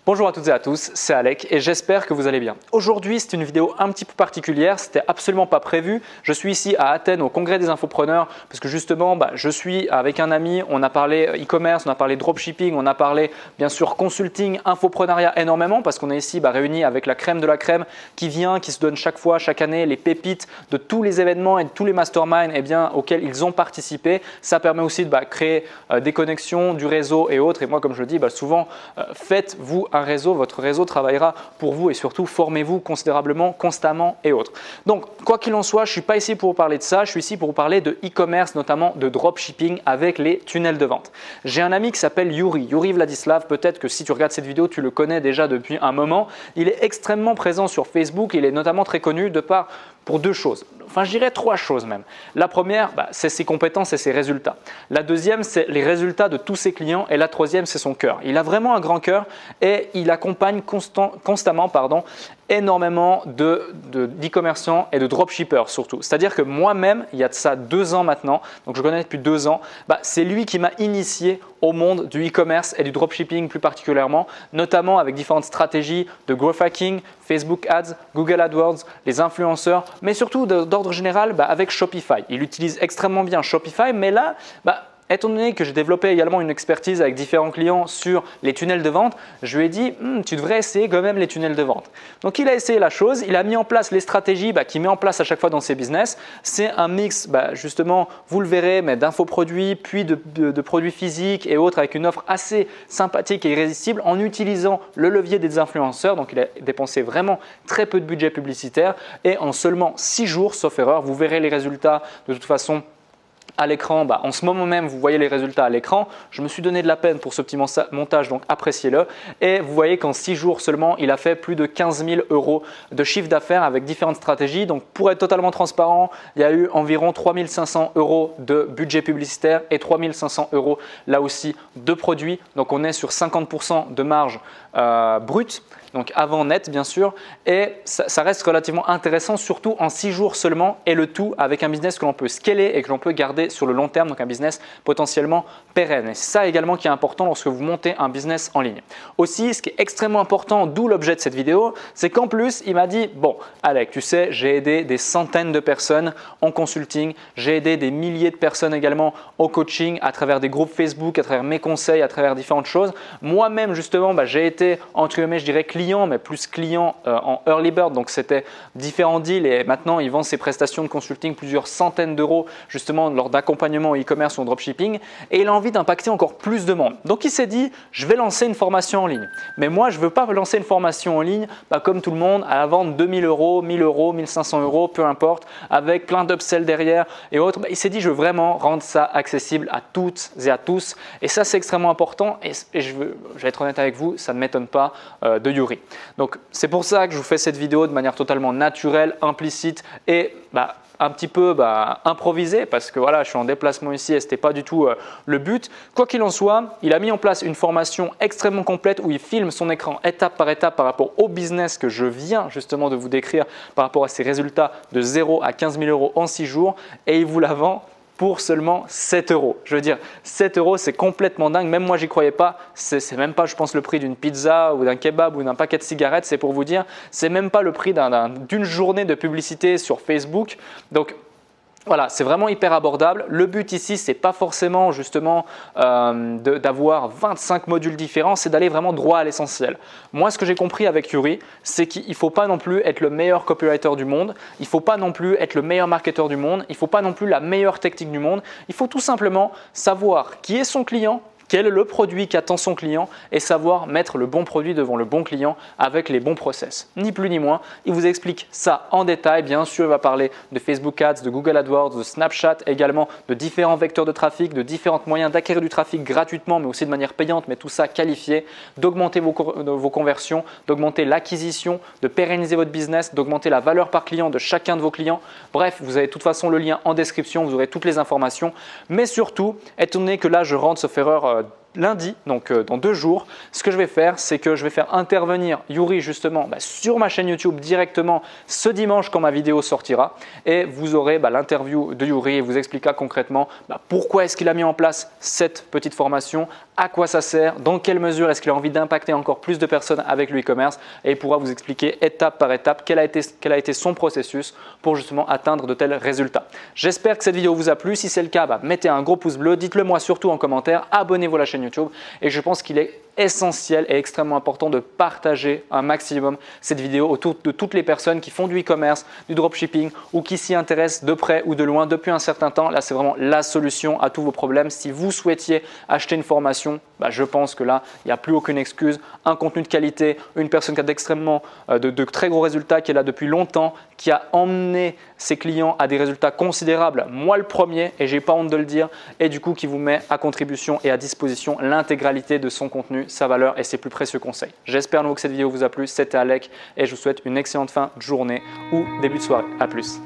Bonjour à toutes et à tous, c'est Alec et j'espère que vous allez bien. Aujourd'hui, c'est une vidéo un petit peu particulière, c'était absolument pas prévu. Je suis ici à Athènes au congrès des infopreneurs parce que justement, je suis avec un ami, on a parlé e-commerce, on a parlé dropshipping, on a parlé bien sûr consulting, infoprenariat énormément parce qu'on est ici réunis avec la crème de la crème qui vient, qui se donne chaque fois, chaque année, les pépites de tous les événements et de tous les masterminds auxquels ils ont participé. Ça permet aussi de créer des connexions, du réseau et autres. Et moi, comme je le dis, souvent, faites-vous un réseau, votre réseau travaillera pour vous et surtout formez-vous considérablement, constamment et autres. Donc, quoi qu'il en soit, je ne suis pas ici pour vous parler de ça, je suis ici pour vous parler de e-commerce, notamment de dropshipping avec les tunnels de vente. J'ai un ami qui s'appelle Yuri Vladislav, peut-être que si tu regardes cette vidéo, tu le connais déjà depuis un moment. Il est extrêmement présent sur Facebook, il est notamment très connu pour deux choses. Enfin, je dirais trois choses même. La première, c'est ses compétences et ses résultats. La deuxième, c'est les résultats de tous ses clients. Et la troisième, c'est son cœur. Il a vraiment un grand cœur et il accompagne constamment énormément d'e-commerçants et de dropshippers surtout. C'est-à-dire que moi-même, il y a de ça 2 ans maintenant, donc je connais depuis 2 ans, c'est lui qui m'a initié au monde du e-commerce et du dropshipping plus particulièrement, notamment avec différentes stratégies de growth hacking, Facebook Ads, Google AdWords, les influenceurs, mais surtout d'ordre général avec Shopify. Il utilise extrêmement bien Shopify, mais là, étant donné que j'ai développé également une expertise avec différents clients sur les tunnels de vente, je lui ai dit tu devrais essayer quand même les tunnels de vente. Donc il a essayé la chose, il a mis en place les stratégies qu'il met en place à chaque fois dans ses business. C'est un mix justement, vous le verrez, mais d'infoproduits, puis de produits physiques et autres avec une offre assez sympathique et irrésistible en utilisant le levier des influenceurs. Donc il a dépensé vraiment très peu de budget publicitaire et en seulement 6 jours, sauf erreur, vous verrez les résultats de toute façon à l'écran. En ce moment même, vous voyez les résultats à l'écran. Je me suis donné de la peine pour ce petit montage, donc appréciez-le. Et vous voyez qu'en 6 jours seulement, il a fait plus de 15 000 € de chiffre d'affaires avec différentes stratégies. Donc, pour être totalement transparent, il y a eu environ 3 500 € de budget publicitaire et 3 500 € là aussi de produits. Donc, on est sur 50% de marge brute. Donc avant net bien sûr, et ça reste relativement intéressant, surtout en 6 jours seulement, et le tout avec un business que l'on peut scaler et que l'on peut garder sur le long terme, donc un business potentiellement pérenne. Et c'est ça également qui est important lorsque vous montez un business en ligne. Aussi, ce qui est extrêmement important, d'où l'objet de cette vidéo, c'est qu'en plus, il m'a dit « Bon, Alec, tu sais, j'ai aidé des centaines de personnes en consulting, j'ai aidé des milliers de personnes également au coaching à travers des groupes Facebook, à travers mes conseils, à travers différentes choses. Moi-même, justement, j'ai été, entre guillemets, je dirais client, mais plus client en early bird, donc c'était différents deals et maintenant il vend ses prestations de consulting plusieurs centaines d'euros justement lors d'accompagnement au e-commerce ou au dropshipping et il a envie d'impacter encore plus de monde. Donc il s'est dit je vais lancer une formation en ligne, mais moi je ne veux pas lancer une formation en ligne comme tout le monde à la vente 2000 €, 1000 €, 1500 €, peu importe, avec plein d'upsells derrière et autres. Il s'est dit je veux vraiment rendre ça accessible à toutes et à tous et ça c'est extrêmement important et je vais être honnête avec vous, ça ne m'étonne pas de Yuri. Donc c'est pour ça que je vous fais cette vidéo de manière totalement naturelle, implicite et un petit peu improvisée parce que voilà, je suis en déplacement ici et ce n'était pas du tout le but. Quoi qu'il en soit, il a mis en place une formation extrêmement complète où il filme son écran étape par étape par rapport au business que je viens justement de vous décrire par rapport à ses résultats de 0 à 15 000 € en 6 jours et il vous la vend pour seulement 7 €. Je veux dire, 7 €, c'est complètement dingue. Même moi, j'y croyais pas. C'est même pas, je pense, le prix d'une pizza ou d'un kebab ou d'un paquet de cigarettes. C'est pour vous dire, c'est même pas le prix d'une journée de publicité sur Facebook. Donc, voilà, c'est vraiment hyper abordable. Le but ici, ce n'est pas forcément justement d'avoir 25 modules différents, c'est d'aller vraiment droit à l'essentiel. Moi, ce que j'ai compris avec Yuri, c'est qu'il ne faut pas non plus être le meilleur copywriter du monde, il ne faut pas non plus être le meilleur marketeur du monde, il ne faut pas non plus la meilleure technique du monde. Il faut tout simplement savoir qui est son client, quel est le produit qu'attend son client et savoir mettre le bon produit devant le bon client avec les bons process. Ni plus ni moins, il vous explique ça en détail. Bien sûr, il va parler de Facebook Ads, de Google AdWords, de Snapchat, également de différents vecteurs de trafic, de différents moyens d'acquérir du trafic gratuitement mais aussi de manière payante, mais tout ça qualifié, d'augmenter vos conversions, d'augmenter l'acquisition, de pérenniser votre business, d'augmenter la valeur par client de chacun de vos clients. Bref, vous avez de toute façon le lien en description, vous aurez toutes les informations. Mais surtout, étant donné que là, je rentre, sauf erreur, lundi, donc dans 2 jours, ce que je vais faire, c'est que je vais faire intervenir Yuri justement sur ma chaîne YouTube directement ce dimanche quand ma vidéo sortira et vous aurez l'interview de Yuri et vous expliquera concrètement pourquoi est-ce qu'il a mis en place cette petite formation, à quoi ça sert, dans quelle mesure est-ce qu'il a envie d'impacter encore plus de personnes avec le e-commerce et il pourra vous expliquer étape par étape quel a été son processus pour justement atteindre de tels résultats. J'espère que cette vidéo vous a plu. Si c'est le cas, mettez un gros pouce bleu, dites-le moi surtout en commentaire, abonnez-vous à la chaîne YouTube et je pense qu'il est essentiel et extrêmement important de partager un maximum cette vidéo autour de toutes les personnes qui font du e-commerce, du dropshipping ou qui s'y intéressent de près ou de loin depuis un certain temps. Là, c'est vraiment la solution à tous vos problèmes. Si vous souhaitiez acheter une formation, je pense que là, il n'y a plus aucune excuse. Un contenu de qualité, une personne qui a de très gros résultats, qui est là depuis longtemps, qui a emmené ses clients à des résultats considérables, moi le premier et j'ai pas honte de le dire, et du coup qui vous met à contribution et à disposition l'intégralité de son contenu, sa valeur et ses plus précieux conseils. J'espère à nouveau que cette vidéo vous a plu. C'était Alec et je vous souhaite une excellente fin de journée ou début de soirée. À plus.